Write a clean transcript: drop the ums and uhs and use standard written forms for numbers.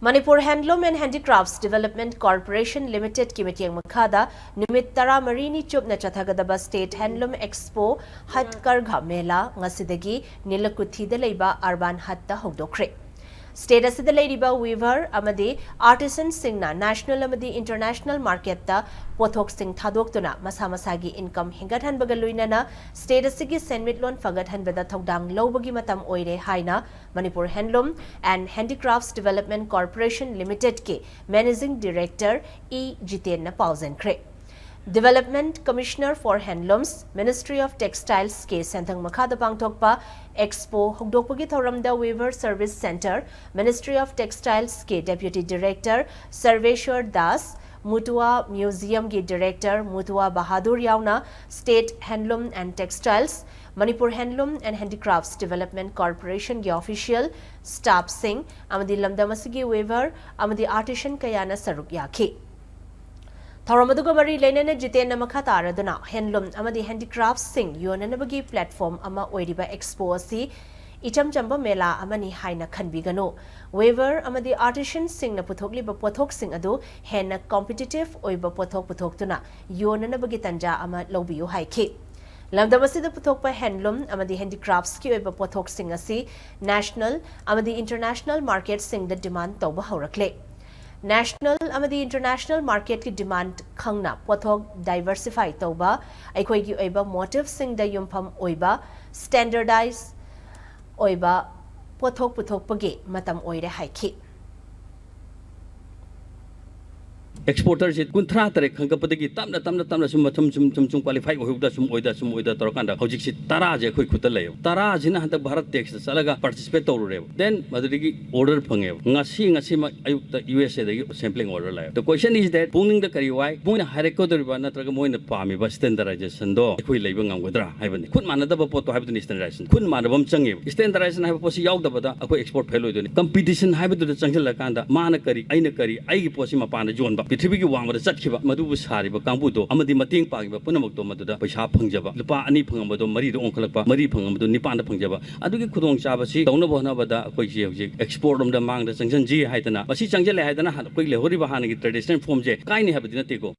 Manipur Handloom and Handicrafts Development Corporation Limited ki mitiang makhada numit 13 ni chupna chathagadaba State Handloom Expo Mhhdcl Mela ngasidagi Nilakuthida leiba Urban Hatta hogdokre. State asida leiba weaver amadi Artisans singna national amadi international market ta pothok sing thadoktuna masa-masagi income hingathan bagaluinana state asigi senmitlon fagathan beda thokdang lobagi matam oire haina Manipur Handloom and Handicrafts Development Corporation Limited ke Managing Director E. Jitenna Pauzenkre. Development Commissioner for Handlooms, Ministry of Textiles ke Sentang Makhada Pangthokpa Expo Hogdokpagi Thoramda Weaver Service Center, Ministry of Textiles ke Deputy Director Sarveshwar Das, Mutua Museum ke Director Mutua Bahadur Yauna, State Handloom and Textiles, Manipur Handloom and Handicrafts Development Corporation ke official staff sing amadi lamdamasigi weaver amadi artisan kayana saruk yakhi. Thoramaduga mari lenena Jitenna makataraduna handloom amadi handicrafts sing yonanabagi platform ama oiriba expo asi icham chamba mela amani haina khanbigano weaver amadi artisans sing na puthokliba pothok sing adu henna competitive oiba puthok yonanabagi tanja ama lobiyo haikhi. Lamdamasida puthokpa handloom amadi handicrafts ki oiba pothok sing asi national amadi international market sing the demand tawba haurakle. National amadi international market ki demand khangna pothok diversify tawba aikoi ki oiba motive sing da yumpham oiba standardize oiba pothok puthokpagi matam oire haikhi. Exporter se kunthra tare khangkapadagi tamna sum qualify hoida sum oida torkanda hojik si tara je khoi khuta layo tara jina hantak bharat tax salaga participate tawre then madrigi order phange ngasi ma ayukta USA dagi sampling order layo. The question is that pungning the kari why moina hareko doriba natraga moina pami ba standardization do khoi leiba ngamgodra haibani khun manada ba poto haibani standardization khun manabam change standardization haiba posi yaugda bada akoi export fail hoidoni competition haiba du changjala kanda mana kari aina kari ai posi mapana jon ba Tribiki Wangma Sakiba, Madu Sariba, Kambuto, Amadi Mating Pagiba, Punamoto Maduda, Pisha Punjaba, Lupa, Ani Pungamo, Marie Onkalapa, Marie Pungamo, Nipanda Punjaba, Aduki Kudong Sabasi, Donabonabada, export from the Mang, the Sanji Haitana, but she Changela Haitana had quickly Horibahani traditional form J, kindly habitatiko.